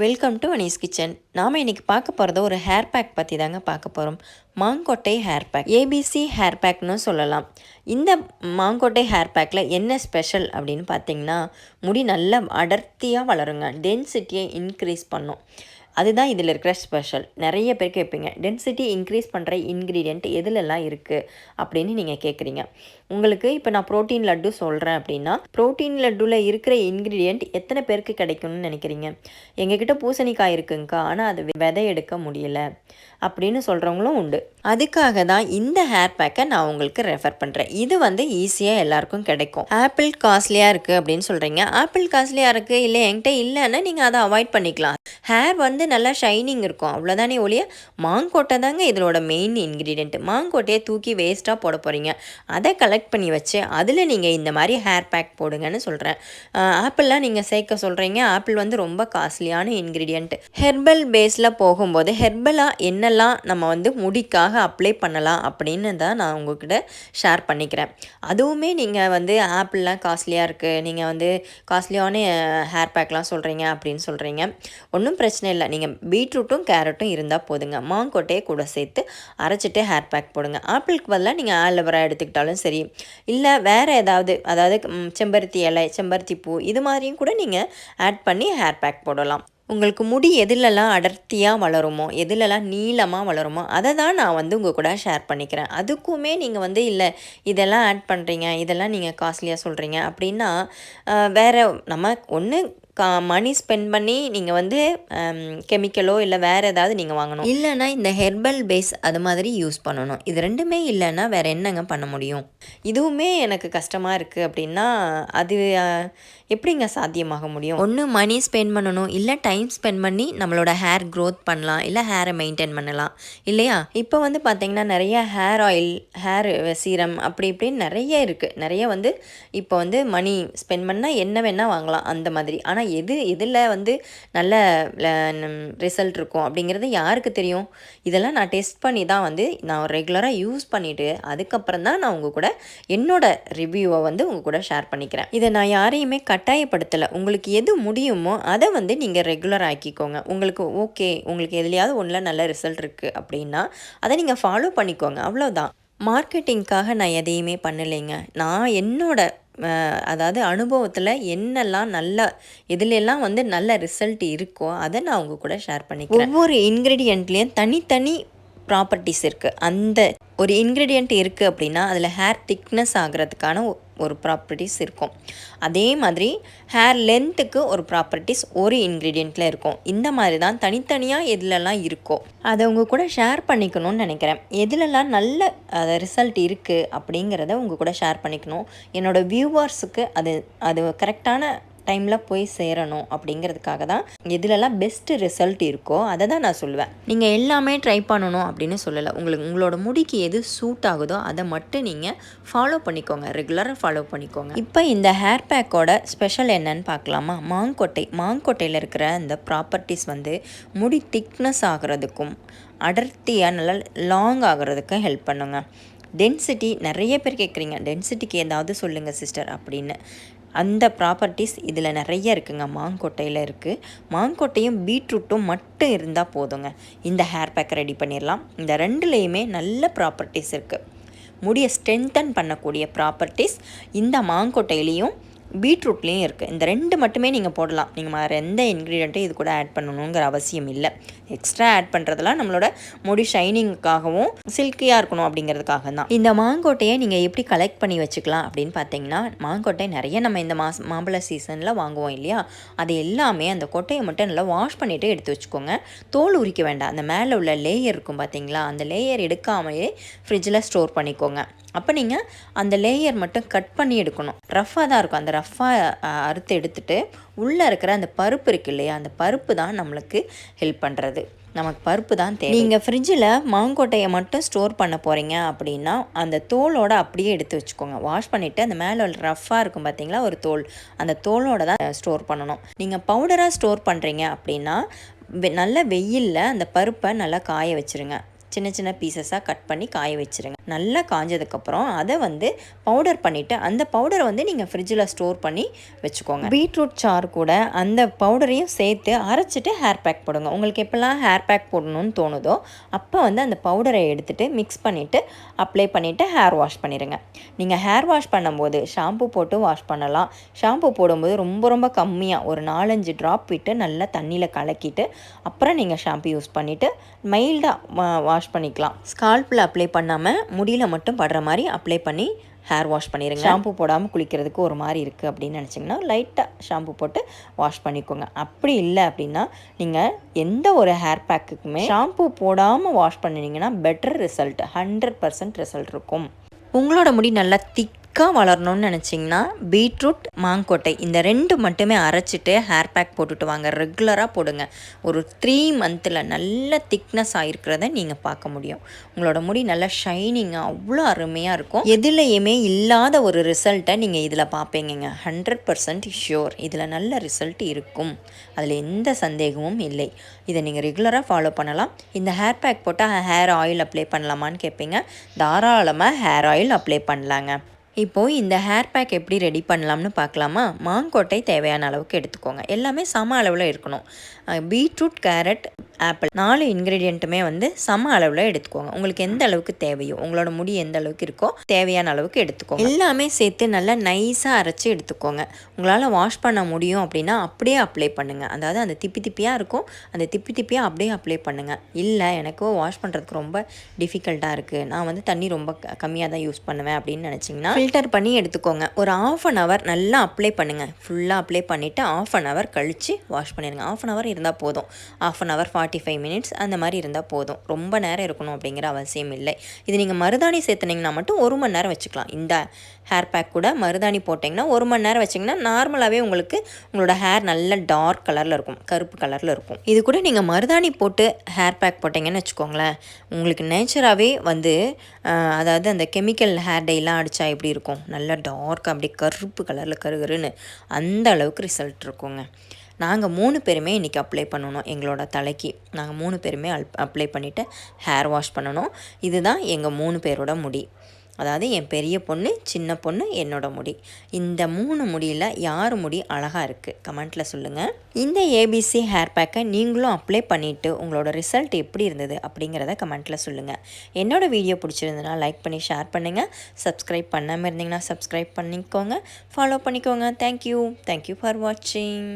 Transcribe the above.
Welcome to Anees kitchen. நாம் இன்றைக்கி பார்க்க போகிறது ஒரு ஹேர் பேக் பற்றி தாங்க பார்க்க போகிறோம். மாங்கொட்டை ஹேர் பேக், ஏபிசி ஹேர் பேக்னு சொல்லலாம். இந்த மாங்கொட்டை ஹேர் பேக்கில் என்ன ஸ்பெஷல் அப்படின்னு பார்த்தீங்கன்னா, முடி நல்லா அடர்த்தியாக வளருங்க, டென்சிட்டியை இன்க்ரீஸ் பண்ணும். அதுதான் இதில் இருக்கிற ஸ்பெஷல். நிறைய பேர் கேட்பீங்க, டென்சிட்டி இன்க்ரீஸ் பண்ணுற இன்க்ரீடியண்ட் எதுலெல்லாம் இருக்குது அப்படின்னு நீங்கள் கேட்குறீங்க. உங்களுக்கு இப்போ நான் ப்ரோட்டீன் லட்டு சொல்கிறேன் அப்படின்னா, ப்ரோட்டீன் லட்டுவில் இருக்கிற இன்க்ரீடியண்ட் எத்தனை பேருக்கு கிடைக்கும்னு நினைக்கிறீங்க? எங்ககிட்ட பூசணிக்காய் இருக்குங்கக்கா, ஆனால் அது விதை எடுக்க முடியலை அப்படின்னு சொல்கிறவங்களும் உண்டு. அதுக்காக தான் இந்த ஹேர் பேக்கை நான் உங்களுக்கு ரெஃபர் பண்ணுறேன். இது ஈஸியாக எல்லாருக்கும் கிடைக்கும். ஆப்பிள் காஸ்ட்லியாக இருக்குது அப்படின்னு சொல்கிறீங்க. ஆப்பிள் காஸ்ட்லியாக இருக்குது, இல்லை என்கிட்ட இல்லைன்னா நீங்கள் அதை அவாய்ட் பண்ணிக்கலாம். ஹேர் நல்லா ஷைனிங் இருக்கும், அவ்வளோதானே ஒழிய மாங்கொட்டை தாங்க இதோட மெயின் இன்க்ரீடியண்ட். மாங்கொட்டையை தூக்கி வேஸ்ட்டாக போட போகிறீங்க. அதை கலெக்ட் பண்ணி வச்சு அதில் நீங்கள் இந்த மாதிரி ஹேர் பேக் போடுங்கன்னு சொல்கிறேன். ஆப்பிள்லாம் நீங்கள் சேர்க்க சொல்கிறீங்க. ஆப்பிள் ரொம்ப காஸ்ட்லியான இன்க்ரீடியண்ட். ஹெர்பல் பேஸில் போகும்போது ஹெர்பலாக என்னெல்லாம் நம்ம முடிக்காக அப்ளை பண்ணலாம் அப்படின்னு தான் நான் உங்கள்கிட்ட ஷேர் பண்ணிக்கிறேன். அதுவுமே நீங்கள் ஆப்பிள்லாம் காஸ்ட்லியாக இருக்குது, நீங்கள் காஸ்ட்லியான ஹேர் பேக்லாம் சொல்கிறீங்க அப்படின்னு சொல்கிறீங்க. ஒன்றும் பிரச்சனை இல்லை. நீங்கள் பீட்ரூட்டும் கேரட்டும் இருந்தால் போதுங்க. மாங்கொட்டையை கூட சேர்த்து அரைச்சிட்டு ஹேர் பேக் போடுங்க. ஆப்பிளுக்கு பதிலாக நீங்கள் ஆலோவேரா எடுத்துக்கிட்டாலும் சரி, இல்லை வேறு அதாவது செம்பருத்தி இலை, செம்பருத்தி பூ, இது மாதிரியும் கூட நீங்கள் ஆட் பண்ணி ஹேர் பேக் போடலாம். உங்களுக்கு முடி எதுலெல்லாம் அடர்த்தியாக வளருமோ, எதுலெல்லாம் நீளமாக வளருமோ, அதை தான் நான் உங்கள் கூட ஷேர் பண்ணிக்கிறேன். அதுக்குமே நீங்கள் இல்லை இதெல்லாம் ஆட் பண்ணுறீங்க, இதெல்லாம் நீங்கள் காஸ்ட்லியாக சொல்கிறீங்க அப்படின்னா, வேறு நம்ம ஒன்று மணி ஸ்பெண்ட் பண்ணி நீங்கள் கெமிக்கலோ இல்லை வேறு ஏதாவது நீங்கள் வாங்கணும், இல்லைன்னா இந்த ஹெர்பல் பேஸ் அது மாதிரி யூஸ் பண்ணணும். இது ரெண்டுமே இல்லைன்னா வேறு என்னங்க பண்ண முடியும்? இதுவுமே எனக்கு கஷ்டமாக இருக்குது அப்படின்னா அது எப்படிங்க சாத்தியமாக முடியும்? ஒன்று மணி ஸ்பெண்ட் பண்ணணும், இல்லை டைம் ஸ்பெண்ட் பண்ணி நம்மளோட ஹேர் க்ரோத் பண்ணலாம், இல்லை ஹேரை மெயின்டைன் பண்ணலாம் இல்லையா? இப்போ பார்த்தீங்கன்னா நிறைய ஹேர் ஆயில், ஹேர் சீரம் அப்படி இப்படின்னு நிறைய இருக்குது. நிறைய இப்போ மணி ஸ்பெண்ட் பண்ணால் என்ன வேணால் வாங்கலாம் அந்த மாதிரி. ஆனால் எதில் நல்ல ரிசல்ட் இருக்கும் அப்படிங்கிறது யாருக்கு தெரியும்? இதெல்லாம் நான் டெஸ்ட் பண்ணி தான் நான் ரெகுலராக யூஸ் பண்ணிவிட்டு அதுக்கப்புறம் தான் நான் உங்கள் கூட என்னோட ரிவ்யூவை உங்கள் கூட ஷேர் பண்ணிக்கிறேன். இதை நான் யாரையுமே கட்டாயப்படுத்தலை. உங்களுக்கு எது முடியுமோ அதை நீங்கள் ரெகுலர் ஆக்கிக்கோங்க. உங்களுக்கு ஓகே, உங்களுக்கு எதுலையாவது ஒன்றில் நல்ல ரிசல்ட் இருக்குது அப்படின்னா அதை நீங்கள் ஃபாலோ பண்ணிக்கோங்க, அவ்வளோதான். மார்க்கெட்டிங்காக நான் எதையுமே பண்ணலைங்க. நான் என்னோட அதாவது அனுபவத்தில் என்னெல்லாம் இதுலெல்லாம் நல்ல ரிசல்ட் இருக்கோ அதை நான் உங்கள் கூட ஷேர் பண்ணிக்கிறேன். ஒவ்வொரு இன்க்ரீடியண்ட்லேயும் தனித்தனி ப்ராப்பர்ட்டிஸ் இருக்குது. அந்த ஒரு இன்க்ரீடியண்ட் இருக்குது அப்படின்னா அதில் ஹேர் திக்னஸ் ஆகிறதுக்கான ஒரு ப்ராப்பர்ட்டிஸ் இருக்கும். அதே மாதிரி ஹேர் லென்த்துக்கு ஒரு ப்ராப்பர்ட்டிஸ் ஒரு இன்க்ரீடியண்ட்டில் இருக்கும். இந்த மாதிரி தான் தனித்தனியாக எதுலெல்லாம் இருக்கோ அதை உங்கள் கூட ஷேர் பண்ணிக்கணும்னு நினைக்கிறேன். எதுலெல்லாம் நல்ல ரிசல்ட் இருக்குது அப்படிங்கிறத உங்கள் கூட ஷேர் பண்ணிக்கணும். என்னோடய வியூவர்ஸுக்கு அது கரெக்டான டைமில் போய் சேரணும் அப்படிங்கிறதுக்காக தான் எதுலெல்லாம் பெஸ்ட்டு ரிசல்ட் இருக்கோ அதை தான் நான் சொல்லுவேன். நீங்கள் எல்லாமே ட்ரை பண்ணணும் அப்படின்னு சொல்லலை. உங்களோட முடிக்கு எது சூட் ஆகுதோ அதை மட்டும் நீங்கள் ஃபாலோ பண்ணிக்கோங்க, ரெகுலராக ஃபாலோ பண்ணிக்கோங்க. இப்போ இந்த ஹேர் பேக்கோட ஸ்பெஷல் என்னன்னு பார்க்கலாமா? மாங்கொட்டையில் இருக்கிற அந்த ப்ராப்பர்ட்டிஸ் முடி திக்னஸ் ஆகிறதுக்கும் அடர்த்தியாக நல்லா லாங் ஆகிறதுக்கும் ஹெல்ப் பண்ணுங்க. டென்சிட்டி நிறைய பேர் கேட்குறீங்க, டென்சிட்டிக்கு ஏதாவது சொல்லுங்கள் சிஸ்டர் அப்படின்னு. அந்த ப்ராப்பர்ட்டிஸ் இதில் நிறைய இருக்குங்க. மாங்கொட்டையில் இருக்குது. மாங்கொட்டையும் பீட்ரூட்டும் மட்டும் இருந்தால் போதுங்க, இந்த ஹேர் பேக்கை ரெடி பண்ணிடலாம். இந்த ரெண்டுலேயுமே நல்ல ப்ராப்பர்ட்டிஸ் இருக்குது. முடியை ஸ்ட்ரென்தன் பண்ணக்கூடிய ப்ராப்பர்ட்டிஸ் இந்த மாங்கொட்டையிலையும் பீட்ரூட்லேயும் இருக்குது. இந்த ரெண்டு மட்டுமே நீங்கள் போடலாம். நீங்கள் வேறு எந்த இன்க்ரீடியண்ட்டும் இது கூட ஆட் பண்ணணுங்கிற அவசியம் இல்லை. எக்ஸ்ட்ரா ஆட் பண்ணுறதுலாம் நம்மளோட முடி ஷைனிங்காகவும் சில்கியாக இருக்கணும் அப்படிங்கிறதுக்காக தான். இந்த மாங்கொட்டையை நீங்கள் எப்படி கலெக்ட் பண்ணி வச்சுக்கலாம் அப்படின்னு பார்த்தீங்கன்னா, மாங்கொட்டை நிறைய நம்ம இந்த மாம்பழ சீசனில் வாங்குவோம் இல்லையா? அது எல்லாமே அந்த கொட்டையை மட்டும் நல்லா வாஷ் பண்ணிவிட்டு எடுத்து வச்சுக்கோங்க. தோல் உரிக்க வேண்டாம். அந்த மேலே உள்ள லேயர் இருக்கும் பார்த்தீங்களா, அந்த லேயர் எடுக்காமையே ஃப்ரிட்ஜில் ஸ்டோர் பண்ணிக்கோங்க. அப்போ நீங்கள் அந்த லேயர் மட்டும் கட் பண்ணி எடுக்கணும். ரஃப்பாக தான் இருக்கும். அந்த ரஃப்பாக அறுத்து எடுத்துகிட்டு உள்ளே இருக்கிற அந்த பருப்பு இருக்குது இல்லையா, அந்த பருப்பு தான் நம்மளுக்கு ஹெல்ப் பண்ணுறது. நமக்கு பருப்பு தான் தேவை. நீங்கள் ஃப்ரிட்ஜில் மாங்கொட்டையை மட்டும் ஸ்டோர் பண்ண போகிறீங்க அப்படின்னா அந்த தோலோடு அப்படியே எடுத்து வச்சுக்கோங்க. வாஷ் பண்ணிவிட்டு அந்த மேலே ரஃப்பாக இருக்கும் பார்த்தீங்களா ஒரு தோல், அந்த தோலோடு தான் ஸ்டோர் பண்ணணும். நீங்கள் பவுடராக ஸ்டோர் பண்ணுறீங்க அப்படின்னா நல்ல வெயிலில் அந்த பருப்பை நல்லா காய வச்சுருங்க. சின்ன சின்ன பீசஸாக கட் பண்ணி காய வச்சுருங்க. நல்லா காஞ்சதுக்கப்புறம் அதை வந்து பவுடர் பண்ணிவிட்டு அந்த பவுடரை வந்து நீங்கள் ஃப்ரிட்ஜில் ஸ்டோர் பண்ணி வச்சுக்கோங்க. பீட்ரூட் சாறு கூட அந்த பவுடரையும் சேர்த்து அரைச்சிட்டு ஹேர் பேக் போடுங்க. உங்களுக்கு எப்போல்லாம் ஹேர் பேக் போடணும்னு தோணுதோ அப்போ வந்து அந்த பவுடரை எடுத்துகிட்டு மிக்ஸ் பண்ணிவிட்டு அப்ளை பண்ணிவிட்டு ஹேர் வாஷ் பண்ணிடுங்க. நீங்கள் ஹேர் வாஷ் பண்ணும்போது ஷாம்பு போட்டு வாஷ் பண்ணலாம். ஷாம்பு போடும்போது ரொம்ப ரொம்ப கம்மியாக ஒரு 4-5 ட்ராப் விட்டு நல்லா தண்ணியில் கலக்கிட்டு அப்புறம் நீங்கள் ஷாம்பு யூஸ் பண்ணிவிட்டு மைல்டாக வாஷ் பண்ணிக்கலாம். ஸ்கால்பில் அப்ளை பண்ணாமல் முடியில் மட்டும் படுற மாதிரி அப்ளை பண்ணி ஹேர் வாஷ் பண்ணிடுங்க. ஷாம்பு போடாமல் குளிக்கிறதுக்கு ஒரு மாதிரி இருக்குது அப்படின்னு நினச்சிங்கன்னா லைட்டாக ஷாம்பு போட்டு வாஷ் பண்ணிக்கோங்க. அப்படி இல்லை அப்படின்னா நீங்கள் எந்த ஒரு ஹேர் பேக்குக்குமே ஷாம்பு போடாமல் வாஷ் பண்ணினீங்கன்னா பெட்டர் ரிசல்ட் 100% ரிசல்ட் இருக்கும். உங்களோட முடி நல்லா வளரணும்னு நினச்சிங்கன்னா பீட்ரூட் மாங்கொட்டை இந்த 2 மட்டுமே அரைச்சிட்டு ஹேர் பேக் போட்டுட்டு வாங்க. ரெகுலராக போடுங்க. ஒரு 3 மந்தில் நல்ல திக்னஸ் ஆகிருக்கிறத நீங்கள் பார்க்க முடியும். உங்களோட முடி நல்லா ஷைனிங்காக அவ்வளோ அருமையாக இருக்கும். எதுலேயுமே இல்லாத ஒரு ரிசல்ட்டை நீங்கள் இதில் பார்ப்பீங்க. 100% ஷியோர் இதில் நல்ல ரிசல்ட் இருக்கும். அதில் எந்த சந்தேகமும் இல்லை. இதை நீங்கள் ரெகுலராக ஃபாலோ பண்ணலாம். இந்த ஹேர் பேக் போட்டால் ஹேர் ஆயில் அப்ளை பண்ணலாமான்னு கேட்பீங்க. தாராளமாக ஹேர் ஆயில் அப்ளை பண்ணலாங்க. இப்போது இந்த ஹேர் பேக் எப்படி ரெடி பண்ணலாம்னு பார்க்கலாமா? மாங்கொட்டை தேவையான அளவுக்கு எடுத்துக்கோங்க. எல்லாமே சம அளவில் இருக்கணும். பீட்ரூட், கேரட், ஆப்பிள் 4 இன்க்ரீடியண்ட்டுமே வந்து சம அளவில் எடுத்துக்கோங்க. உங்களுக்கு எந்த அளவுக்கு தேவையோ உங்களோட முடி எந்த அளவுக்கு இருக்கோ தேவையான அளவுக்கு எடுத்துக்கோங்க. எல்லாமே சேர்த்து நல்லா நைஸாக அரைச்சி எடுத்துக்கோங்க. உங்களால் வாஷ் பண்ண முடியும் அப்படின்னா அப்படியே அப்ளை பண்ணுங்கள். அதாவது அந்த திப்பியாக இருக்கும், அந்த திப்பியாக அப்படியே அப்ளை பண்ணுங்கள். இல்லை எனக்கு வாஷ் பண்ணுறதுக்கு ரொம்ப டிஃபிகல்ட்டாக இருக்குது, நான் வந்து தண்ணி ரொம்ப கம்மியாக தான் யூஸ் பண்ணுவேன் அப்படின்னு நினச்சிங்கன்னா ஃபில்டர் பண்ணி எடுத்துக்கோங்க. ஒரு 1/2 hour நல்லா அப்ளை பண்ணுங்கள். ஃபுல்லாக அப்ளை பண்ணிவிட்டு 1/2 hour கழித்து வாஷ் பண்ணிடுங்க. 1/2 hour இருந்தால் போதும். 1/2 hour 45 minutes அந்த மாதிரி இருந்தால் போதும். ரொம்ப நேரம் இருக்கணும் அப்படிங்கிற அவசியம் இல்லை. இது நீங்கள் மருதாணி சேர்த்துனீங்கன்னா மட்டும் 1 மணி நேரம் வச்சுக்கலாம். இந்த ஹேர் பேக் கூட மருதாணி போட்டிங்கன்னா 1 மணி நேரம் வச்சிங்கன்னா நார்மலாகவே உங்களுக்கு உங்களோட ஹேர் நல்ல டார்க் கலரில் இருக்கும், கருப்பு கலரில் இருக்கும். இது கூட நீங்கள் மருதாணி போட்டு ஹேர் பேக் போட்டிங்கன்னு வச்சுக்கோங்களேன், உங்களுக்கு நேச்சராகவே வந்து அதாவது அந்த கெமிக்கல் ஹேர் டைலாம் அடித்தா எப்படி இருக்கும், நல்லா டார்க் அப்படியே கருப்பு கலரில் கருகருன்னு அந்த அளவுக்கு ரிசல்ட் இருக்குங்க. நாங்கள் 3 பேருமே இன்றைக்கி அப்ளை பண்ணணும். எங்களோட தலைக்கு நாங்கள் 3 பேருமே அப்ளை பண்ணிவிட்டு ஹேர் வாஷ் பண்ணணும். இதுதான் எங்கள் 3 பேரோட முடி. அதாவது என் பெரிய பொண்ணு, சின்ன பொண்ணு, என்னோட முடி. இந்த 3 முடியில் யார் முடி அழகாக இருக்குது கமெண்ட்டில் சொல்லுங்கள். இந்த ஏபிசி ஹேர் பேக்கை நீங்களும் அப்ளை பண்ணிவிட்டு உங்களோட ரிசல்ட் எப்படி இருந்தது அப்படிங்கிறத கமெண்ட்டில் சொல்லுங்கள். என்னோடய வீடியோ பிடிச்சிருந்ததுன்னா லைக் பண்ணி ஷேர் பண்ணுங்கள். சப்ஸ்கிரைப் பண்ணாமல் இருந்தீங்கன்னா சப்ஸ்கிரைப் பண்ணிக்கோங்க, ஃபாலோ பண்ணிக்கோங்க. தேங்க்யூ ஃபார் வாட்சிங்.